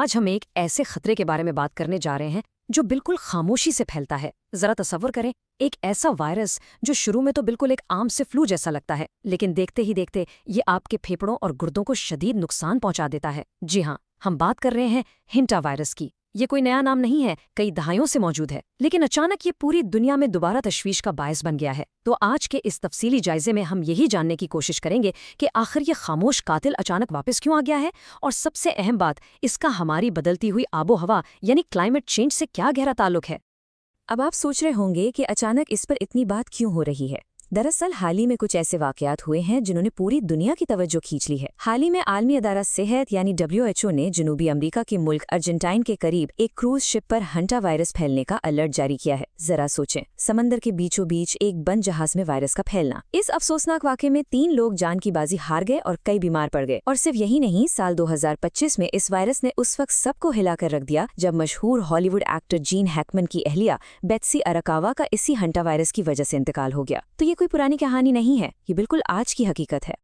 آج ہم ایک ایسے خطرے کے بارے میں بات کرنے جا رہے ہیں جو بالکل خاموشی سے پھیلتا ہے۔ ذرا تصور کریں، ایک ایسا وائرس جو شروع میں تو بالکل ایک عام سے فلو جیسا لگتا ہے، لیکن دیکھتے ہی دیکھتے یہ آپ کے پھیپھڑوں اور گردوں کو شدید نقصان پہنچا دیتا ہے۔ جی ہاں، ہم بات کر رہے ہیں ہینٹا وائرس کی۔ یہ کوئی نیا نام نہیں ہے، کئی دہائیوں سے موجود ہے، لیکن اچانک یہ پوری دنیا میں دوبارہ تشویش کا باعث بن گیا ہے۔ تو آج کے اس تفصیلی جائزے میں ہم یہی جاننے کی کوشش کریں گے کہ آخر یہ خاموش قاتل اچانک واپس کیوں آ گیا ہے، اور سب سے اہم بات، اس کا ہماری بدلتی ہوئی آب و ہوا یعنی کلائمیٹ چینج سے کیا گہرا تعلق ہے۔ اب آپ سوچ رہے ہوں گے کہ اچانک اس پر اتنی بات کیوں ہو رہی ہے۔ دراصل حال ہی میں کچھ ایسے واقعات ہوئے ہیں جنہوں نے پوری دنیا کی توجہ کھینچ لی ہے۔ حال ہی میں عالمی ادارہ صحت یعنی WHO نے جنوبی امریکہ کے ملک ارجنٹائن کے قریب ایک کروز شپ پر ہنٹا وائرس پھیلنے کا الرٹ جاری کیا ہے۔ ذرا سوچیں، سمندر کے بیچوں بیچ ایک بند جہاز میں وائرس کا پھیلنا۔ اس افسوسناک واقعے میں 3 لوگ جان کی بازی ہار گئے اور کئی بیمار پڑ گئے۔ اور صرف یہی نہیں، سال 2025 میں اس وائرس نے اس وقت سب کو ہلا کر رکھ دیا جب مشہور ہالی ووڈ ایکٹر جین ہیکمن کی اہلیہ بیٹسی اراکاوا کا اسی ہنٹا وائرس کی وجہ سے انتقال ہو گیا۔ تو یہ کوئی پرانی کہانی نہیں ہے، یہ بالکل آج کی حقیقت ہے۔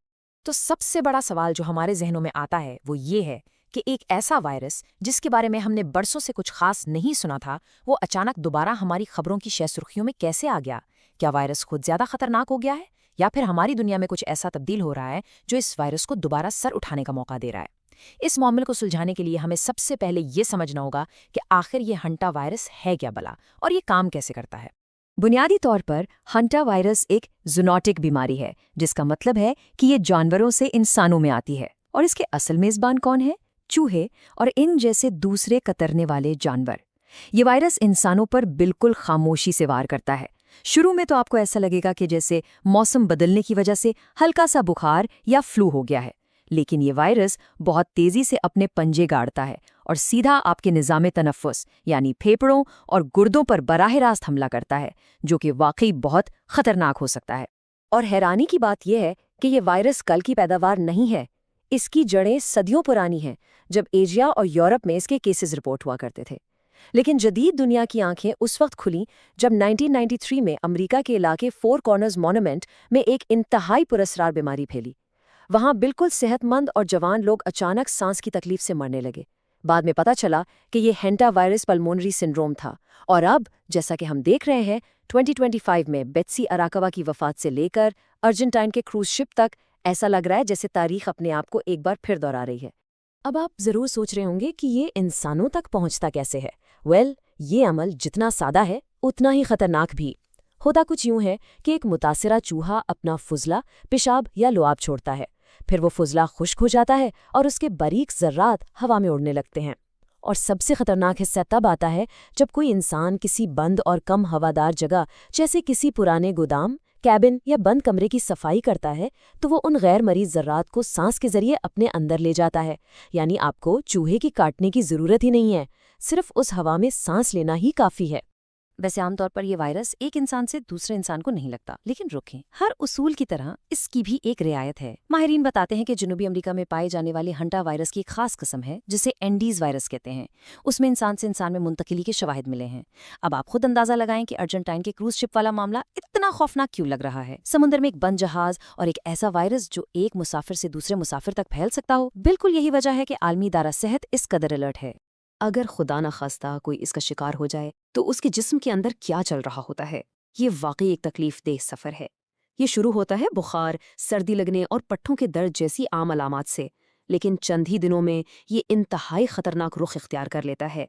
تو سب سے بڑا سوال جو ہمارے ذہنوں میں آتا ہے وہ یہ ہے کہ ایک ایسا وائرس جس کے بارے میں ہم نے برسوں سے کچھ خاص نہیں سنا تھا، وہ اچانک دوبارہ ہماری خبروں کی شہ سرخیوں میں کیسے آ گیا؟ کیا وائرس خود زیادہ خطرناک ہو گیا ہے، یا پھر ہماری دنیا میں کچھ ایسا تبدیل ہو رہا ہے جو اس وائرس کو دوبارہ سر اٹھانے کا موقع دے رہا ہے؟ اس معاملے کو سلجھانے کے لیے ہمیں سب سے پہلے یہ سمجھنا ہوگا کہ آخر یہ ہنٹا وائرس ہے کیا بلا، اور یہ کام کیسے کرتا ہے۔ بنیادی طور پر ہنٹا وائرس ایک زونوٹک بیماری ہے، جس کا مطلب ہے کہ یہ جانوروں سے انسانوں میں آتی ہے۔ اور اس کے اصل میزبان کون ہے؟ چوہے اور ان جیسے دوسرے کترنے والے جانور۔ یہ وائرس انسانوں پر بالکل خاموشی سے وار کرتا ہے۔ شروع میں تو آپ کو ایسا لگے گا کہ جیسے موسم بدلنے کی وجہ سے ہلکا سا بخار یا فلو ہو گیا ہے، لیکن یہ وائرس بہت تیزی سے اپنے پنجے گاڑتا ہے اور سیدھا آپ کے نظام تنفس یعنی پھیپھڑوں اور گردوں پر براہ راست حملہ کرتا ہے، جو کہ واقعی بہت خطرناک ہو سکتا ہے۔ اور حیرانی کی بات یہ ہے کہ یہ وائرس کل کی پیداوار نہیں ہے، اس کی جڑیں صدیوں پرانی ہیں، جب ایشیا اور یورپ میں اس کے کیسز رپورٹ ہوا کرتے تھے۔ لیکن جدید دنیا کی آنکھیں اس وقت کھلیں جب 1993 میں امریکہ کے علاقے فور کارنرز مونومنٹ میں ایک انتہائی پراسرار بیماری پھیلی۔ وہاں بالکل صحت مند اور جوان لوگ اچانک سانس کی تکلیف سے مرنے لگے۔ بعد میں پتہ چلا کہ یہ ہینٹا وائرس پلمونری سنڈروم تھا، اور اب جیسا کہ ہم دیکھ رہے ہیں 2025 میں بیٹسی اراکاوا کی وفات سے لے کر ارجنٹائن کے کروز شپ تک، ایسا لگ رہا ہے جیسے تاریخ اپنے آپ کو ایک بار پھر دہرا رہی ہے۔ اب آپ ضرور سوچ رہے ہوں گے کہ یہ انسانوں تک پہنچتا کیسے ہے؟ یہ عمل جتنا سادہ ہے اتنا ہی خطرناک بھی۔ ہوتا کچھ یوں ہے کہ ایک متاثرہ چوہا اپنا فضلہ، پیشاب یا لعاب چھوڑتا ہے، پھر وہ فضلہ خشک ہو جاتا ہے اور اس کے باریک ذرات ہوا میں اڑنے لگتے ہیں۔ اور سب سے خطرناک حصہ تب آتا ہے جب کوئی انسان کسی بند اور کم ہوادار جگہ جیسے کسی پرانے گودام، کیبن یا بند کمرے کی صفائی کرتا ہے، تو وہ ان غیر مریض ذرات کو سانس کے ذریعے اپنے اندر لے جاتا ہے۔ یعنی آپ کو چوہے کی کاٹنے کی ضرورت ہی نہیں ہے، صرف اس ہوا میں سانس لینا ہی کافی ہے۔ ویسے عام طور پر یہ وائرس ایک انسان سے دوسرے انسان کو نہیں لگتا، لیکن رکھیں، ہر اصول کی طرح اس کی بھی ایک رعایت ہے۔ ماہرین بتاتے ہیں کہ جنوبی امریکہ میں پائے جانے والے ہنٹا وائرس کی ایک خاص قسم ہے جسے اینڈیز وائرس کہتے ہیں۔ اس میں انسان سے انسان میں منتقلی کے شواہد ملے ہیں۔ اب آپ خود اندازہ لگائیں کہ ارجنٹائن کے کروز شپ والا معاملہ اتنا خوفناک کیوں لگ رہا ہے۔ سمندر میں ایک بند جہاز اور ایک ایسا وائرس جو ایک مسافر سے دوسرے مسافر تک پھیل سکتا ہو، بالکل یہی وجہ ہے کہ عالمی ادارہ صحت اس قدر الرٹ ہے۔ اگر خدا نخواستہ کوئی اس کا شکار ہو جائے تو اس کے جسم کے اندر کیا چل رہا ہوتا ہے؟ یہ واقعی ایک تکلیف دہ سفر ہے۔ یہ شروع ہوتا ہے بخار، سردی لگنے اور پٹھوں کے درد جیسی عام علامات سے، لیکن چند ہی دنوں میں یہ انتہائی خطرناک رخ اختیار کر لیتا ہے۔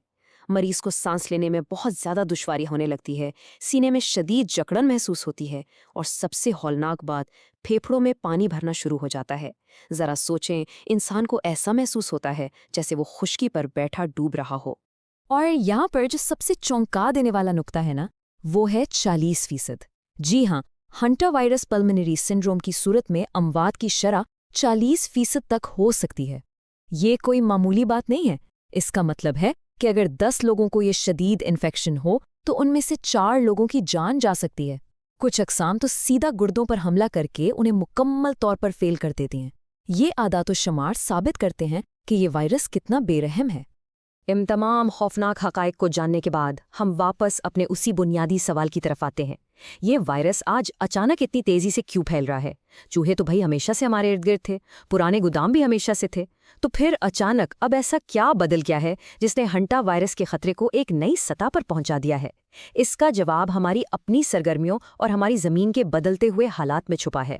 مریض کو سانس لینے میں بہت زیادہ دشواری ہونے لگتی ہے، سینے میں شدید جکڑن محسوس ہوتی ہے، اور سب سے ہولناک بات، پھیپھڑوں میں پانی بھرنا شروع ہو جاتا ہے۔ ذرا سوچیں، انسان کو ایسا محسوس ہوتا ہے جیسے وہ خشکی پر بیٹھا ڈوب رہا ہو۔ اور یہاں پر جو سب سے چونکا دینے والا نقطہ ہے نا، وہ ہے 40%۔ جی ہاں، ہنٹا وائرس پلمنری سنڈروم کی صورت میں اموات کی شرح 40% تک ہو سکتی ہے۔ یہ کوئی معمولی بات نہیں ہے۔ اس کا مطلب ہے کہ اگر 10 لوگوں کو یہ شدید انفیکشن ہو تو ان میں سے 4 لوگوں کی جان جا سکتی ہے۔ کچھ اقسام تو سیدھا گردوں پر حملہ کر کے انہیں مکمل طور پر فیل کر دیتی ہیں۔ یہ اعداد و شمار ثابت کرتے ہیں کہ یہ وائرس کتنا بے رحم ہے۔ ان تمام خوفناک حقائق کو جاننے کے بعد ہم واپس اپنے اسی بنیادی سوال کی طرف آتے ہیں، یہ وائرس آج اچانک اتنی تیزی سے کیوں پھیل رہا ہے؟ چوہے تو بھائی ہمیشہ سے ہمارے ارد گرد تھے، پرانے گودام بھی ہمیشہ سے تھے، تو پھر اچانک اب ایسا کیا بدل گیا ہے جس نے ہنٹا وائرس کے خطرے کو ایک نئی سطح پر پہنچا دیا ہے؟ اس کا جواب ہماری اپنی سرگرمیوں اور ہماری زمین کے بدلتے ہوئے حالات میں چھپا ہے۔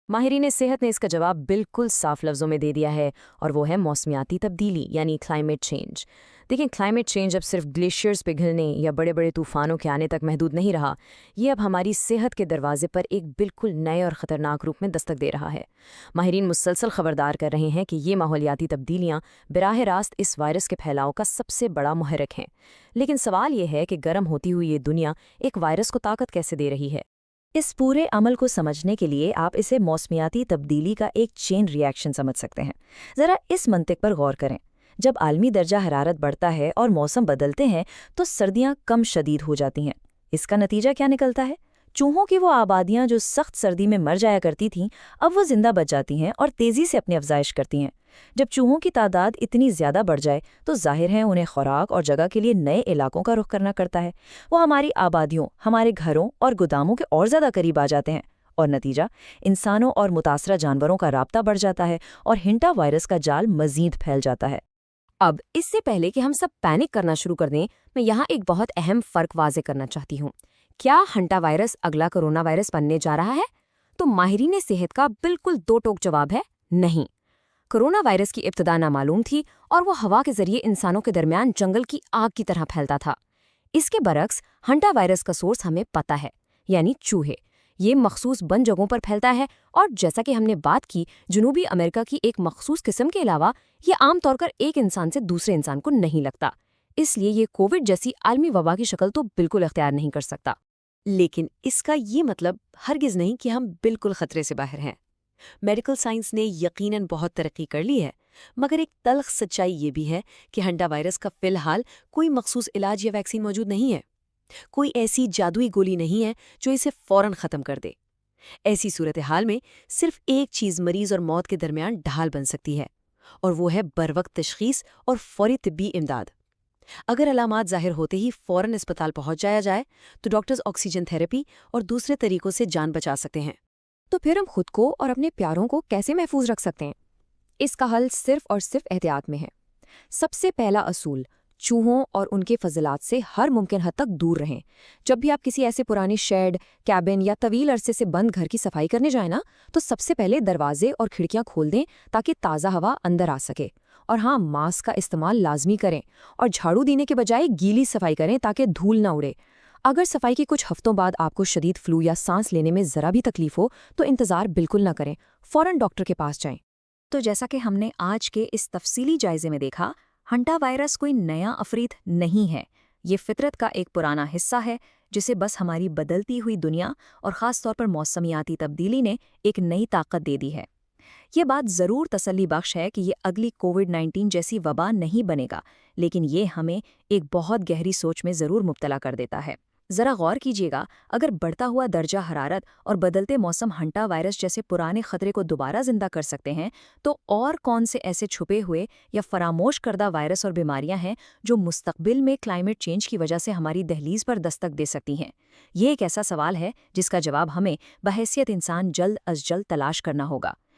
ماہرین صحت نے اس کا جواب بالکل صاف لفظوں میں دے دیا ہے، اور وہ ہے موسمیاتی تبدیلی یعنی کلائمیٹ چینج۔ دیکھیں، کلائمیٹ چینج اب صرف گلیشیئرز پگھلنے یا بڑے بڑے طوفانوں کے آنے تک محدود نہیں رہا، یہ اب ہماری صحت کے دروازے پر ایک بالکل نئے اور خطرناک روپ میں دستک دے رہا ہے۔ ماہرین مسلسل خبردار کر رہے ہیں کہ یہ ماحولیاتی تبدیلیاں براہ راست اس وائرس کے پھیلاؤ کا سب سے بڑا محرک ہیں۔ لیکن سوال یہ ہے کہ گرم ہوتی ہوئی یہ دنیا ایک وائرس کو طاقت کیسے دے رہی ہے؟ اس پورے عمل کو سمجھنے کے لیے آپ اسے موسمیاتی تبدیلی کا ایک چین ری ایکشن سمجھ سکتے ہیں۔ ذرا اس منطق پر غور کریں، جب عالمی درجہ حرارت بڑھتا ہے اور موسم بدلتے ہیں تو سردیاں کم شدید ہو جاتی ہیں۔ اس کا نتیجہ کیا نکلتا ہے؟ چوہوں کی وہ آبادیاں جو سخت سردی میں مر جایا کرتی تھیں، اب وہ زندہ بچ جاتی ہیں اور تیزی سے اپنی افزائش کرتی ہیں۔ جب چوہوں کی تعداد اتنی زیادہ بڑھ جائے تو ظاہر ہے انہیں خوراک اور جگہ کے لیے نئے علاقوں کا رخ کرنا کرتا ہے۔ وہ ہماری آبادیوں، ہمارے گھروں اور گوداموں کے اور زیادہ قریب آ جاتے ہیں، اور نتیجہ انسانوں اور متاثرہ جانوروں کا رابطہ بڑھ جاتا ہے اور ہنٹا وائرس کا جال مزید پھیل جاتا ہے۔ اب اس سے پہلے کہ ہم سب پینک کرنا شروع کر دیں، میں یہاں ایک بہت اہم فرق واضح کرنا چاہتی ہوں۔ کیا ہنٹا وائرس اگلا کرونا وائرس بننے جا رہا ہے؟ تو ماہرین صحت کا بالکل دو ٹوک جواب ہے: نہیں۔ کرونا وائرس کی ابتدا نامعلوم تھی اور وہ ہوا کے ذریعے انسانوں کے درمیان جنگل کی آگ کی طرح پھیلتا تھا۔ اس کے برعکس ہنٹا وائرس کا سورس ہمیں پتہ ہے، یعنی چوہے۔ یہ مخصوص بند جگہوں پر پھیلتا ہے، اور جیسا کہ ہم نے بات کی، جنوبی امریکہ کی ایک مخصوص قسم کے علاوہ یہ عام طور پر ایک انسان سے دوسرے انسان کو نہیں لگتا۔ اس لیے یہ کووڈ جیسی عالمی وبا کی شکل تو بالکل اختیار نہیں کر سکتا۔ لیکن اس کا یہ مطلب ہرگز نہیں کہ ہم بالکل خطرے سے باہر ہیں۔ میڈیکل سائنس نے یقیناً بہت ترقی کر لی ہے، مگر ایک تلخ سچائی یہ بھی ہے کہ ہنٹا وائرس کا فی الحال کوئی مخصوص علاج یا ویکسین موجود نہیں ہے۔ کوئی ایسی جادوئی گولی نہیں ہے جو اسے فوراً ختم کر دے۔ ایسی صورتحال میں صرف ایک چیز مریض اور موت کے درمیان ڈھال بن سکتی ہے، اور وہ ہے بروقت تشخیص اور فوری طبی امداد۔ اگر علامات ظاہر ہوتے ہی فوراً اسپتال پہنچ جایا جائے تو ڈاکٹرز آکسیجن تھراپی اور دوسرے طریقوں سے جان بچا سکتے ہیں۔ تو پھر ہم خود کو اور اپنے پیاروں کو کیسے محفوظ رکھ سکتے ہیں؟ اس کا حل صرف اور صرف احتیاط میں ہے۔ سب سے پہلا اصول: چوہوں اور ان کے فضلات سے ہر ممکن حد تک دور رہیں۔ جب بھی آپ کسی ایسے پرانی شیڈ، کیبن یا طویل عرصے سے بند گھر کی صفائی کرنے جائیں نا، تو سب سے پہلے دروازے اور کھڑکیاں کھول دیں تاکہ تازہ ہوا اندر آ سکے۔ اور ہاں، ماسک کا استعمال لازمی کریں، اور جھاڑو دینے کے بجائے گیلی صفائی کریں تاکہ دھول نہ اڑے۔ اگر صفائی کے کچھ ہفتوں بعد آپ کو شدید فلو یا سانس لینے میں ذرا بھی تکلیف ہو تو انتظار بالکل نہ کریں، فوراً ڈاکٹر کے پاس جائیں۔ تو جیسا کہ ہم نے آج کے اس تفصیلی جائزے میں دیکھا، ہنٹا وائرس کوئی نیا عفریت نہیں ہے، یہ فطرت کا ایک پرانا حصہ ہے جسے بس ہماری بدلتی ہوئی دنیا اور خاص طور پر موسمیاتی تبدیلی نے ایک نئی طاقت دے دی ہے۔ یہ بات ضرور تسلی بخش ہے کہ یہ اگلی کووڈ-19 جیسی وبا نہیں بنے گا، لیکن یہ ہمیں ایک بہت گہری سوچ میں ضرور مبتلا کر دیتا ہے۔ ذرا غور کیجیے گا، اگر بڑھتا ہوا درجہ حرارت اور بدلتے موسم ہنٹا وائرس جیسے پرانے خطرے کو دوبارہ زندہ کر سکتے ہیں، تو اور کون سے ایسے چھپے ہوئے یا فراموش کردہ وائرس اور بیماریاں ہیں جو مستقبل میں کلائمیٹ چینج کی وجہ سے ہماری دہلیز پر دستک دے سکتی ہیں؟ یہ ایک ایسا سوال ہے جس کا جواب ہمیں بحیثیت انسان جلد از جلد تلاش کرنا ہوگا۔